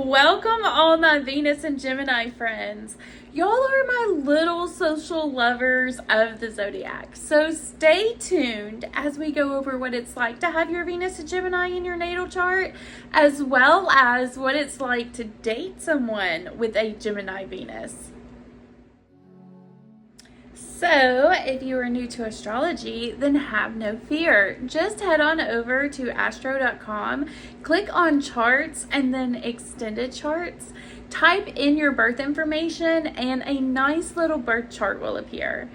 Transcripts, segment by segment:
Welcome all my Venus and Gemini friends. Y'all are my little social lovers of the zodiac. So stay tuned as we go over what it's like to have your Venus and Gemini in your natal chart, as well as what it's like to date someone with a Gemini Venus. So, if you are new to astrology, then have no fear. Just head on over to astro.com, click on charts and then extended charts, type in your birth information, and a nice little birth chart will appear.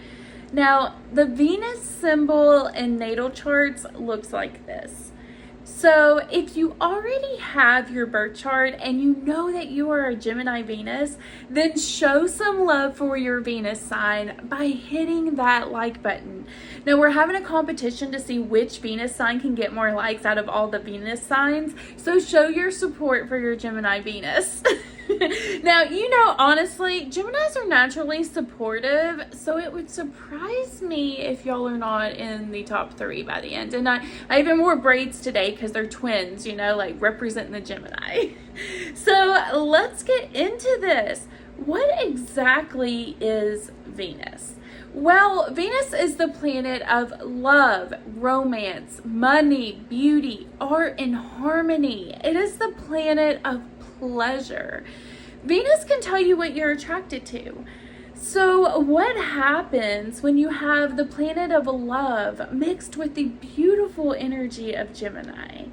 Now, the Venus symbol in natal charts looks like this. So if you already have your birth chart and you know that you are a Gemini Venus, then show some love for your Venus sign by hitting that like button. Now we're having a competition to see which Venus sign can get more likes out of all the Venus signs. So show your support for your Gemini Venus. Now, honestly, Geminis are naturally supportive, so it would surprise me if y'all are not in the top 3 by the end. And I even wore braids today because they're twins, like representing the Gemini. So let's get into this. What exactly is Venus? Well, Venus is the planet of love, romance, money, beauty, art, and harmony. It is the planet of pleasure. Venus can tell you what you're attracted to. So what happens when you have the planet of love mixed with the beautiful energy of Gemini?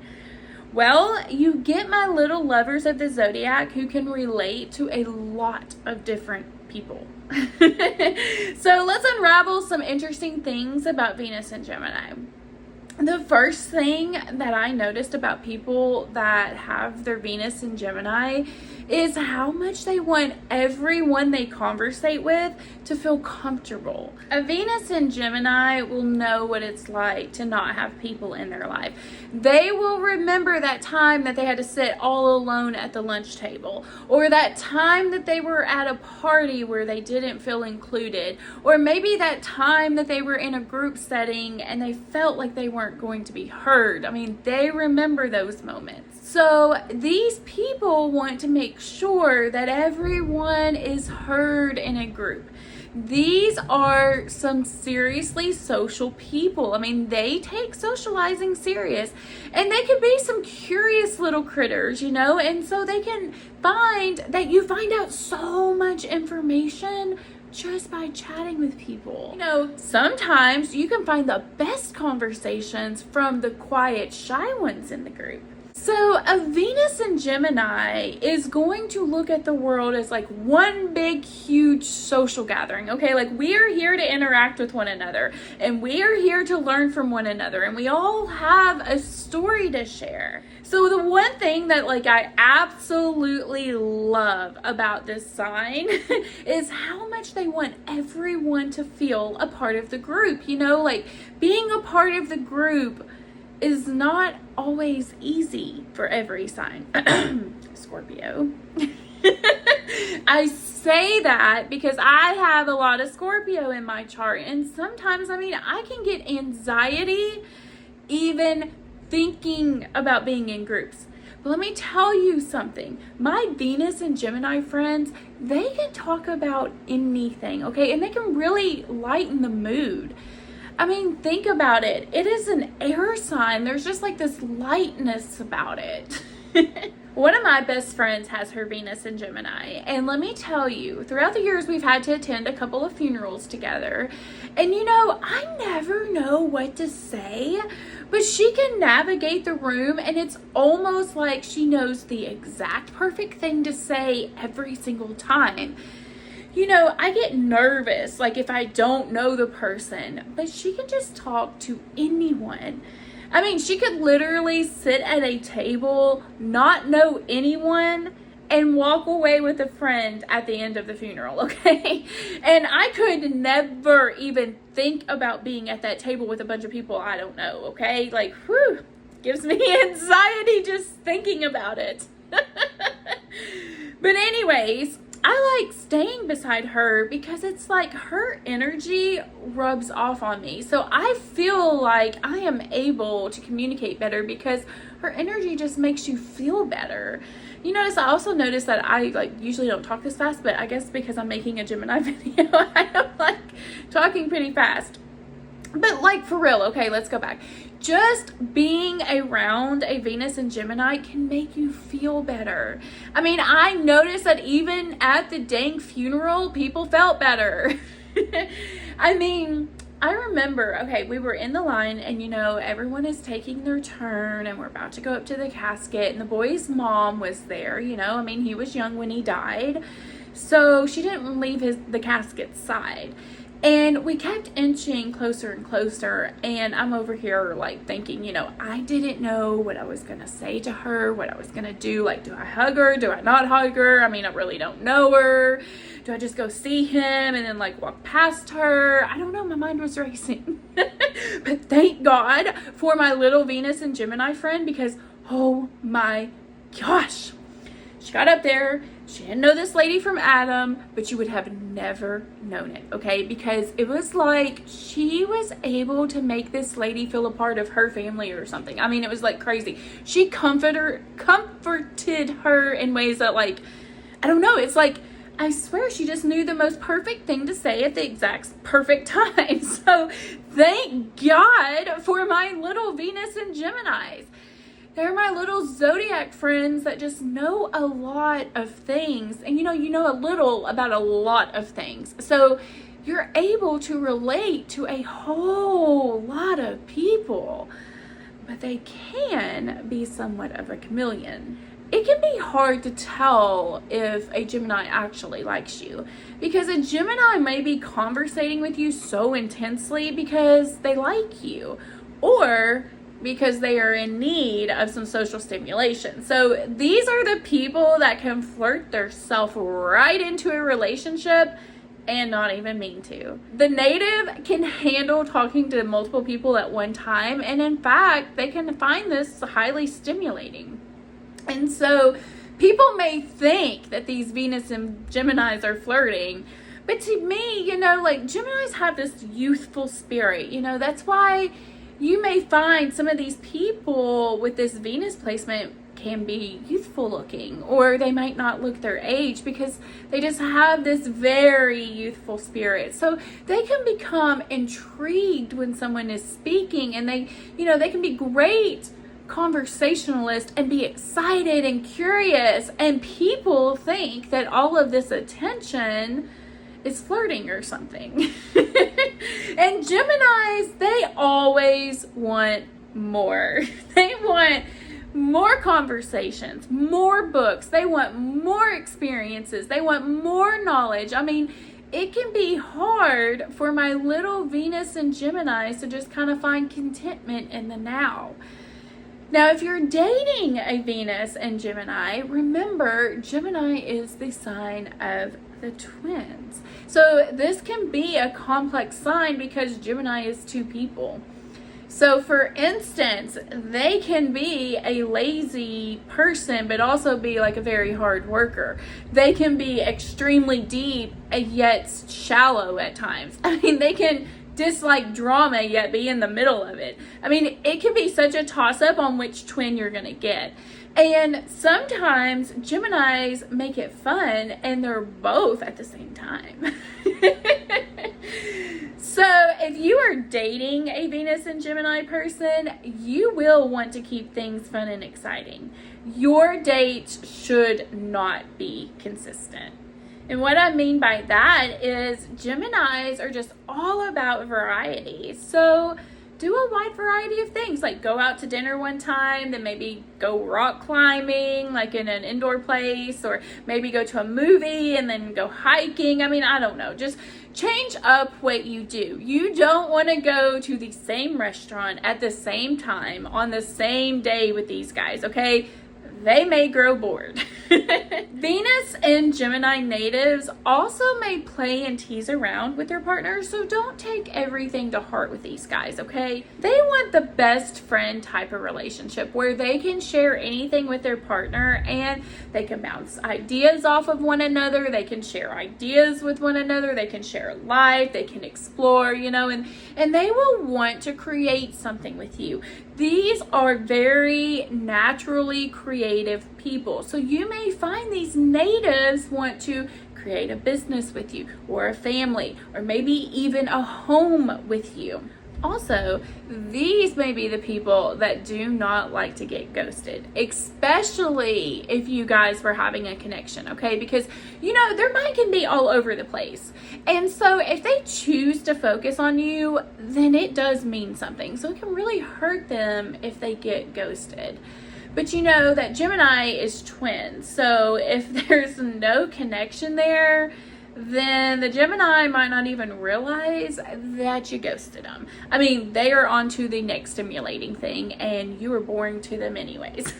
Well, you get my little lovers of the zodiac who can relate to a lot of different people. So let's unravel some interesting things about Venus and Gemini. The first thing that I noticed about people that have their Venus in Gemini is how much they want everyone they conversate with to feel comfortable. A Venus in Gemini will know what it's like to not have people in their life. They will remember that time that they had to sit all alone at the lunch table, or that time that they were at a party where they didn't feel included, or maybe that time that they were in a group setting and they felt like they weren't going to be heard. They remember those moments. So these people want to make sure that everyone is heard in a group. These are some seriously social people. They take socializing serious, and they can be some curious little critters, and so they can find that you find out so much information just by chatting with people. Sometimes you can find the best conversations from the quiet, shy ones in the group. So a Venus in Gemini is going to look at the world as like one big, huge social gathering, okay? Like, we are here to interact with one another, and we are here to learn from one another, and we all have a story to share. So the one thing that I absolutely love about this sign is how much they want everyone to feel a part of the group. Being a part of the group is not always easy for every sign. Scorpio. I say that because I have a lot of Scorpio in my chart, and sometimes I can get anxiety even thinking about being in groups. But let me tell you something. My Venus and Gemini friends, they can talk about anything, okay? And they can really lighten the mood. Think about it. It is an air sign. There's just this lightness about it. One of my best friends has her Venus in Gemini. And let me tell you, throughout the years, we've had to attend a couple of funerals together. And I never know what to say, but she can navigate the room, and it's almost like she knows the exact perfect thing to say every single time. I get nervous, if I don't know the person, but she can just talk to anyone. She could literally sit at a table, not know anyone, and walk away with a friend at the end of the funeral, okay? And I could never even think about being at that table with a bunch of people I don't know, okay? Gives me anxiety just thinking about it. But anyways, I like staying beside her because it's her energy rubs off on me. So I feel like I am able to communicate better because her energy just makes you feel better. You notice, I also noticed that I like usually don't talk this fast, but I guess because I'm making a Gemini video, I am like talking pretty fast. But like for real, okay, let's go back. Just being around a Venus and Gemini can make you feel better. I mean, I noticed that even at the dang funeral, people felt better. I mean, I remember, okay, we were in the line and, you know, everyone is taking their turn and we're about to go up to the casket, and the boy's mom was there, you know, I mean, he was young when he died, so she didn't leave the casket side. And we kept inching closer and closer, and I'm over here like thinking, you know, I didn't know what I was going to say to her, what I was going to do. Like, do I hug her? Do I not hug her? I mean, I really don't know her. Do I just go see him and then like walk past her? I don't know. My mind was racing. But thank God for my little Venus and Gemini friend, because oh my gosh, she got up there. She didn't know this lady from Adam, but you would have never known it, okay? Because it was like she was able to make this lady feel a part of her family or something. I mean, it was like crazy. She comforted her in ways that, like, I don't know. It's like, I swear she just knew the most perfect thing to say at the exact perfect time. So thank God for my little Venus and Geminis. They're my little zodiac friends that just know a lot of things. And you know a little about a lot of things. So you're able to relate to a whole lot of people. But they can be somewhat of a chameleon. It can be hard to tell if a Gemini actually likes you, because a Gemini may be conversating with you so intensely because they like you, or because they are in need of some social stimulation. So these are the people that can flirt themselves right into a relationship and not even mean to. The native can handle talking to multiple people at one time, and in fact, they can find this highly stimulating. And so people may think that these Venus and Geminis are flirting, but to me, you know, like Geminis have this youthful spirit. You know, that's why you may find some of these people with this Venus placement can be youthful looking, or they might not look their age because they just have this very youthful spirit. So they can become intrigued when someone is speaking, and they can be great conversationalists and be excited and curious, and people think that all of this attention is flirting or something. And Geminis, they always want more. They want more conversations, more books. They want more experiences. They want more knowledge. I mean, it can be hard for my little Venus and Geminis to just kind of find contentment in the now. Now, if you're dating a Venus and Gemini, remember, Gemini is the sign of the twins. So this can be a complex sign because Gemini is two people. So for instance, they can be a lazy person, but also be like a very hard worker. They can be extremely deep, yet shallow at times. I mean, they can dislike drama yet be in the middle of it. I mean, it can be such a toss-up on which twin you're going to get. And sometimes Geminis make it fun and they're both at the same time. So if you are dating a Venus and Gemini person, you will want to keep things fun and exciting. Your dates should not be consistent. And what I mean by that is Geminis are just all about variety. So do a wide variety of things, like go out to dinner one time, then maybe go rock climbing, like in an indoor place, or maybe go to a movie and then go hiking. I mean, I don't know. Just change up what you do. You don't want to go to the same restaurant at the same time on the same day with these guys, okay? They may grow bored. Venus and Gemini natives also may play and tease around with their partners, so don't take everything to heart with these guys, okay? They want the best friend type of relationship where they can share anything with their partner and they can bounce ideas off of one another. They can share ideas with one another. They can share life. They can explore, and they will want to create something with you. These are very naturally creative people. So you may find these natives want to create a business with you, or a family, or maybe even a home with you. Also, these may be the people that do not like to get ghosted, especially if you guys were having a connection, okay? Because, their mind can be all over the place. And so if they choose to focus on you, then it does mean something. So it can really hurt them if they get ghosted. But you know that Gemini is twins. So if there's no connection there, then the Gemini might not even realize that you ghosted them. I mean, they are on to the next stimulating thing, and you were boring to them anyways.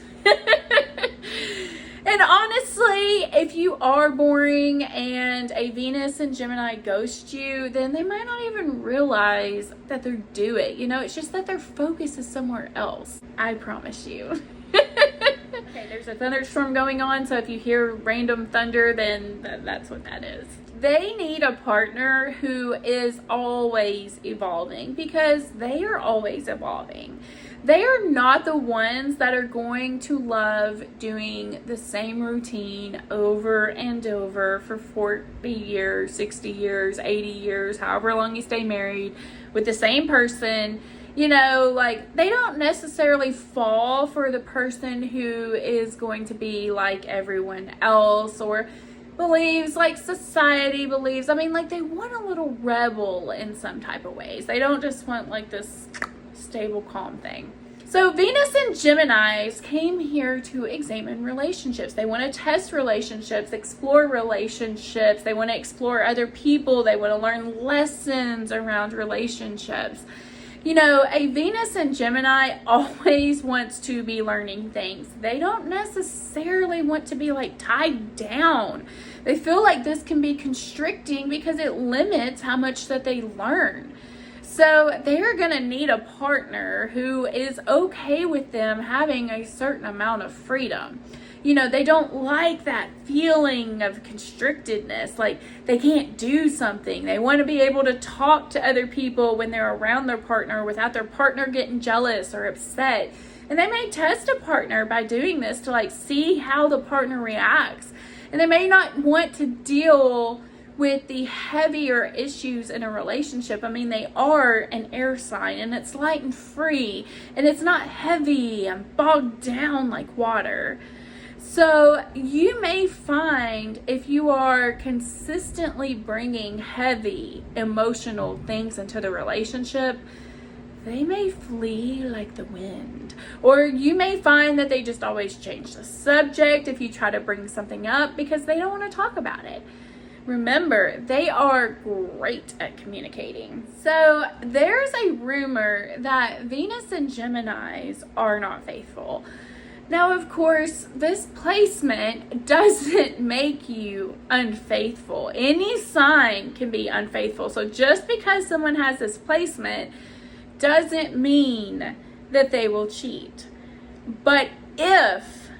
And honestly, if you are boring and a Venus and Gemini ghost you, then they might not even realize that they're doing it. It's just that their focus is somewhere else. I promise you. Okay, there's a thunderstorm going on, so if you hear random thunder, then that's what that is. They need a partner who is always evolving, because they are always evolving. They are not the ones that are going to love doing the same routine over and over for 40 years, 60 years, 80 years, however long you stay married with the same person. They don't necessarily fall for the person who is going to be like everyone else, or believes like society believes. They want a little rebel in some type of ways. They don't just want like this stable, calm thing. So Venus and Geminis came here to examine relationships. They want to test relationships, explore relationships. They want to explore other people. They want to learn lessons around relationships. A Venus and Gemini always wants to be learning things. They don't necessarily want to be like tied down. They feel like this can be constricting because it limits how much that they learn. So they're going to need a partner who is okay with them having a certain amount of freedom. They don't like that feeling of constrictedness, like they can't do something. They want to be able to talk to other people when they're around their partner without their partner getting jealous or upset. And they may test a partner by doing this to see how the partner reacts. And they may not want to deal with the heavier issues in a relationship. They are an air sign, and it's light and free, and it's not heavy and bogged down like water. So you may find, if you are consistently bringing heavy emotional things into the relationship, they may flee like the wind. Or you may find that they just always change the subject if you try to bring something up, because they don't want to talk about it. Remember, they are great at communicating. So there's a rumor that Venus and Geminis are not faithful. Now, of course, this placement doesn't make you unfaithful. Any sign can be unfaithful. So just because someone has this placement doesn't mean that they will cheat. But if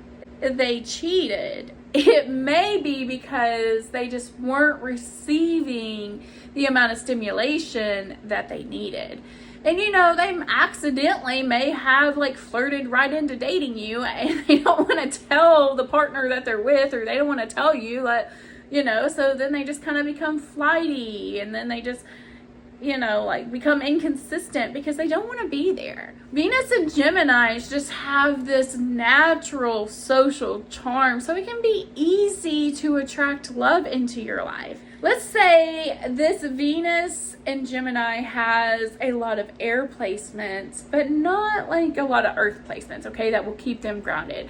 they cheated, it may be because they just weren't receiving the amount of stimulation that they needed. And they accidentally may have flirted right into dating you, and they don't want to tell the partner that they're with, or they don't want to tell you that, so then they just kind of become flighty, and then they just, become inconsistent because they don't want to be there. Venus and Geminis just have this natural social charm, so it can be easy to attract love into your life. Let's say this Venus and Gemini has a lot of air placements, but not a lot of earth placements, okay, that will keep them grounded.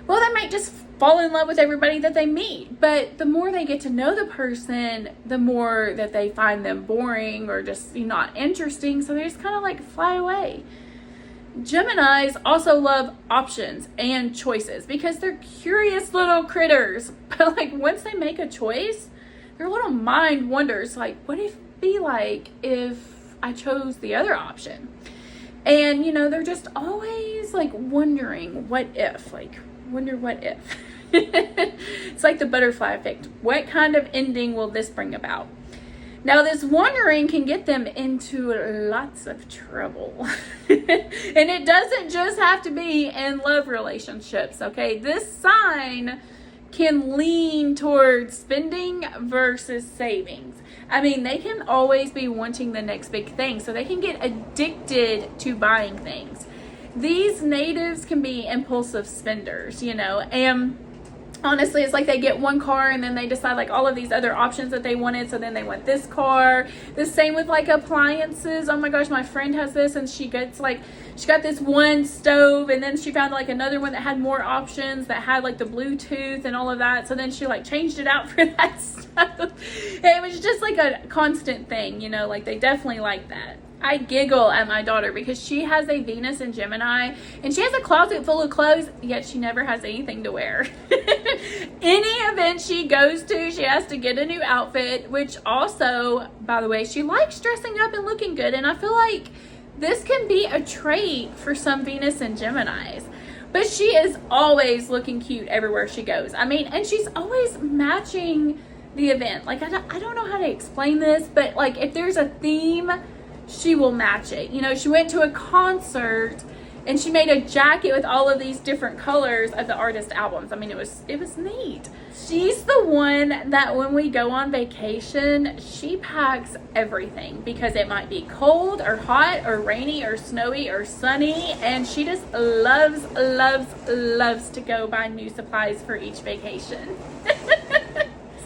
Well, they might just fall in love with everybody that they meet, but the more they get to know the person, the more that they find them boring or just not interesting, so they just kind of fly away. Geminis also love options and choices because they're curious little critters, but once they make a choice, their little mind wonders, what would it be like if I chose the other option? And, they're just always, wondering, what if? Wonder what if. It's like the butterfly effect. What kind of ending will this bring about? Now, this wandering can get them into lots of trouble. And it doesn't just have to be in love relationships, okay? This sign can lean towards spending versus savings. I mean, they can always be wanting the next big thing, so they can get addicted to buying things. These natives can be impulsive spenders, and honestly, it's like they get one car and then they decide like all of these other options that they wanted, so then they want this car. The same with like appliances. Oh my gosh, my friend has this, and she got this one stove, and then she found like another one that had more options, that had like the Bluetooth and all of that, so then she like changed it out for that stuff. It was just like a constant thing, like they definitely like that. I giggle at my daughter because she has a Venus in Gemini, and she has a closet full of clothes, yet she never has anything to wear. Any event she goes to, she has to get a new outfit, which also, by the way, she likes dressing up and looking good, and I feel like this can be a trait for some Venus and Geminis. But she is always looking cute everywhere she goes. I mean, and she's always matching the event. Like, I don't know how to explain this, but like if there's a theme, she will match it. She went to a concert and she made a jacket with all of these different colors of the artist albums. I mean, it was neat. She's the one that when we go on vacation, she packs everything because it might be cold or hot or rainy or snowy or sunny, and she just loves to go buy new supplies for each vacation.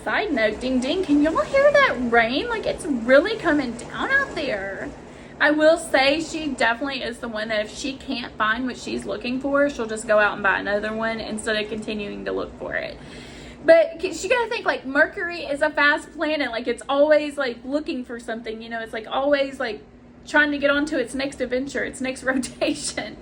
Side note, ding ding, can y'all hear that rain? Like, it's really coming down out there. I will say she definitely is the one that if she can't find what she's looking for, she'll just go out and buy another one instead of continuing to look for it. But you gotta think, like, Mercury is a fast planet. Like, it's always like looking for something, it's like always like trying to get onto its next adventure, its next rotation.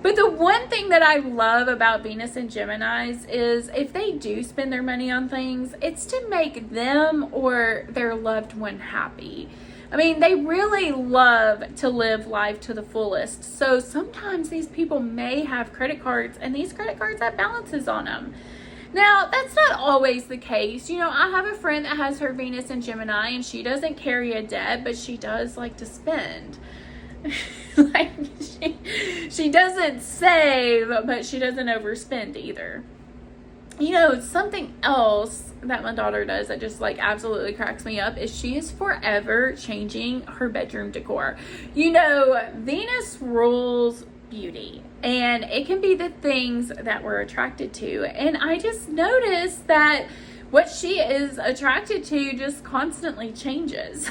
But the one thing that I love about Venus and Geminis is if they do spend their money on things, it's to make them or their loved one happy. I mean, they really love to live life to the fullest. So sometimes these people may have credit cards, and these credit cards have balances on them. Now, that's not always the case. I have a friend that has her Venus in Gemini, and she doesn't carry a debt, but she does like to spend. Like, she doesn't save, but she doesn't overspend either. Something else that my daughter does that just like absolutely cracks me up is she is forever changing her bedroom decor. Venus rules beauty, and it can be the things that we're attracted to. And I just noticed that what she is attracted to just constantly changes.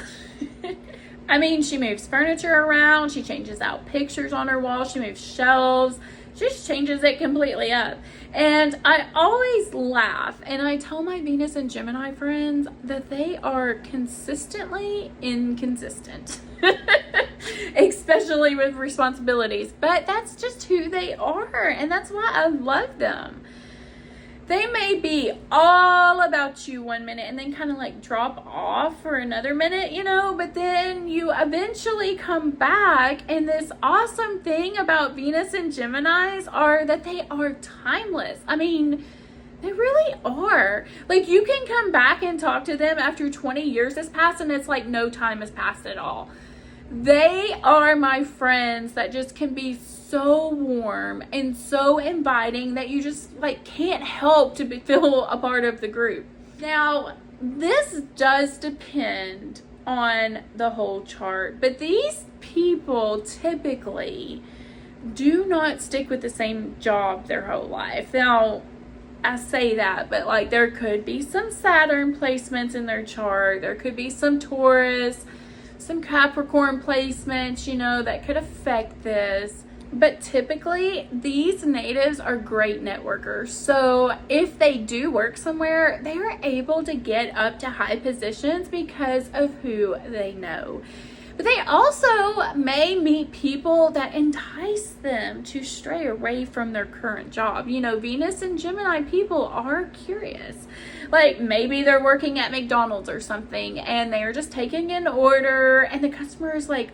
I mean, she moves furniture around, she changes out pictures on her wall, she moves shelves, she just changes it completely up. And I always laugh, and I tell my Venus and Gemini friends that they are consistently inconsistent, especially with responsibilities. But that's just who they are, and that's why I love them. They may be all about you one minute and then kind of like drop off for another minute, but then you eventually come back. And this awesome thing about Venus and Geminis are that they are timeless. I mean, they really are. Like, you can come back and talk to them after 20 years has passed, and it's like no time has passed at all. They are my friends that just can be so warm and so inviting that you just like can't help to feel a part of the group. Now, this does depend on the whole chart, but these people typically do not stick with the same job their whole life. Now, I say that, but like there could be some Saturn placements in their chart. There could be some Taurus, some Capricorn placements, that could affect this. But typically, these natives are great networkers. So if they do work somewhere, they are able to get up to high positions because of who they know. But they also may meet people that entice them to stray away from their current job. Venus and Gemini people are curious. Like, maybe they're working at McDonald's or something, and they're just taking an order, and the customer is like,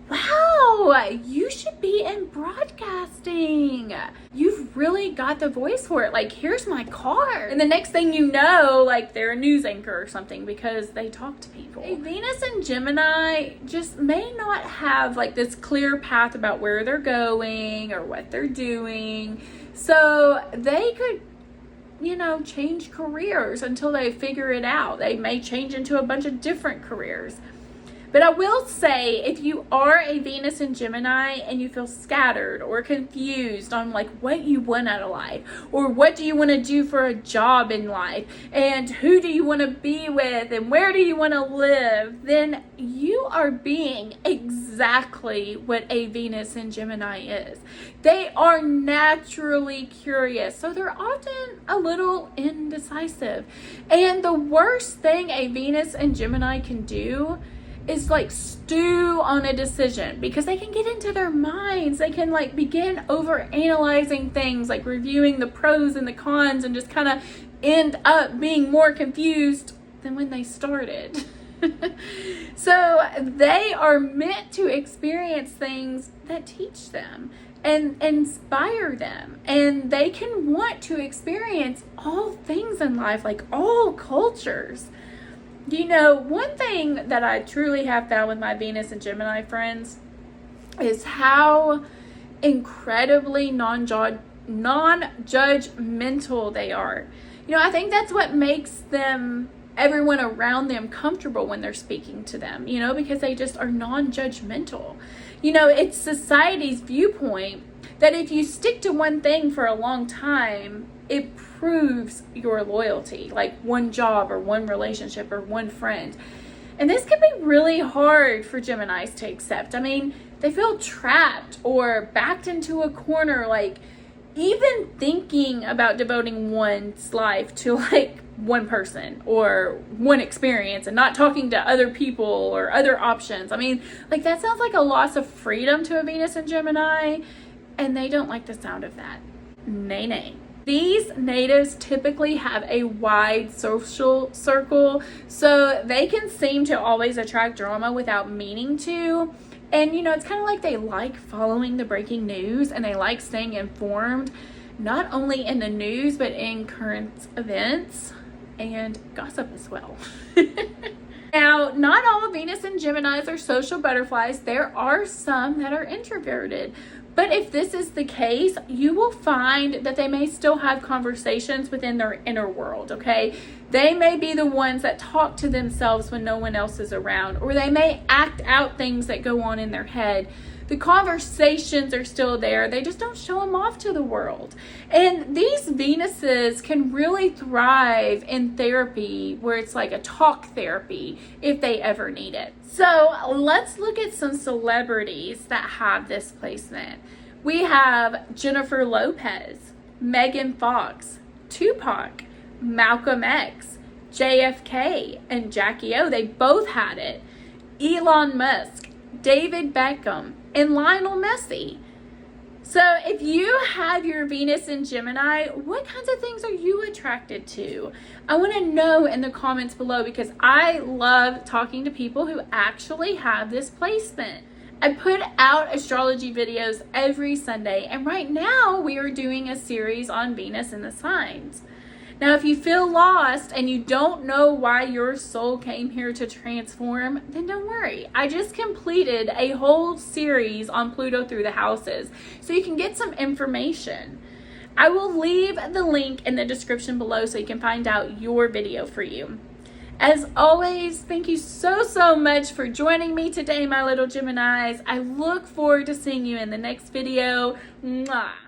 wow, you should be in broadcasting. You've really got the voice for it. Like, here's my card. And the next thing you know, like, they're a news anchor or something because they talk to people. Venus and Gemini just may not have like this clear path about where they're going or what they're doing. So they could, change careers until they figure it out. They may change into a bunch of different careers. But I will say, if you are a Venus in Gemini and you feel scattered or confused on like what you want out of life, or what do you want to do for a job in life, and who do you want to be with, and where do you want to live, then you are being exactly what a Venus in Gemini is. They are naturally curious, so they're often a little indecisive. And the worst thing a Venus in Gemini can do is like stew on a decision, because they can get into their minds. They can like begin over analyzing things, like reviewing the pros and the cons, and just kind of end up being more confused than when they started. So they are meant to experience things that teach them and inspire them, and they can want to experience all things in life, like all cultures. One thing that I truly have found with my Venus and Gemini friends is how incredibly non-judgmental they are. I think that's what makes everyone around them comfortable when they're speaking to them, because they just are non-judgmental. It's society's viewpoint that if you stick to one thing for a long time, it proves your loyalty, like one job or one relationship or one friend. And this can be really hard for Geminis to accept. I mean, they feel trapped or backed into a corner, like even thinking about devoting one's life to like one person or one experience and not talking to other people or other options. I mean, like that sounds like a loss of freedom to a Venus and Gemini, and they don't like the sound of that. Nay. These natives typically have a wide social circle, so they can seem to always attract drama without meaning to. And, it's kind of like they like following the breaking news, and they like staying informed, not only in the news, but in current events and gossip as well. Now, not all Venus and Geminis are social butterflies. There are some that are introverted. But if this is the case, you will find that they may still have conversations within their inner world, okay? They may be the ones that talk to themselves when no one else is around, or they may act out things that go on in their head. The conversations are still there. They just don't show them off to the world. And these Venuses can really thrive in therapy, where it's like a talk therapy, if they ever need it. So let's look at some celebrities that have this placement. We have Jennifer Lopez, Megan Fox, Tupac, Malcolm X, JFK, and Jackie O. They both had it. Elon Musk, David Beckham, and Lionel Messi. So if you have your Venus in Gemini, what kinds of things are you attracted to? I want to know in the comments below, because I love talking to people who actually have this placement. I put out astrology videos every Sunday, and right now we are doing a series on Venus and the signs. Now, if you feel lost and you don't know why your soul came here to transform, then don't worry. I just completed a whole series on Pluto through the houses, so you can get some information. I will leave the link in the description below so you can find out your video for you. As always, thank you so much for joining me today, my little Geminis. I look forward to seeing you in the next video. Mwah.